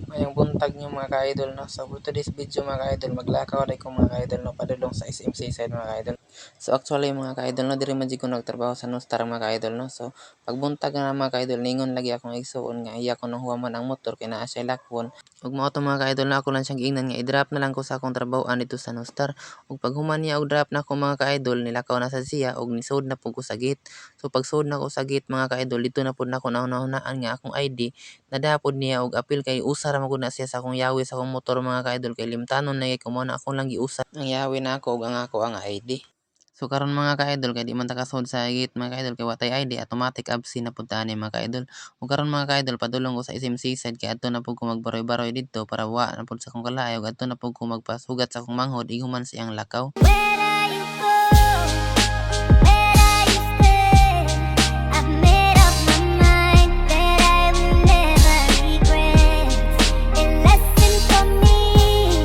Mayang buntag niyo mga ka-idol no. So for today's video mga ka-idol, maglakaw rin ko mga ka-idol no, padulong sa SMC side mga ka-idol. So actually mga ka-idol no, diri man jud ko nagtrabaho sa Nostar mga ka-idol no. So pagbuntag na mga ka-idol, ningon lagi akong igsuon nga iya ko nang huwaman ang motor kay naa siya lakwon. Ug mao to mga ka-idol na ako lang siyang giingnan nga i-drop na lang ko sa akong trabahoan dito sa Nostar. Ug pag human niya og drop na ako mga ka-idol, nilakaw na sa siya ug nisud na pud ko sa gate. So pag sud na ko sa gate mga ka-idol, dito na pud nako nauna-hunaan nga akong ID nadapod niya og apil kay usa ra man gud na siya sa akong yawi sa akong motor mga ka-idol kay limtanon na gyud ko mao na ako lang giusa ang yawi nako ug ang ako ang ID. So karon mga ka-idol kay di man ta kasud sa gate mga ka-idol kay wa tay ID, automatic absent na pud ta ani mga ka-idol. Ug karon mga ka-idol padulong ko sa SMC side kay adto na pud ko magbaroy-baroy didto para wa na pud sa akong kalaay ug adto na pud ko magpasugat sa akong manghod ingon man sa iyang lakaw.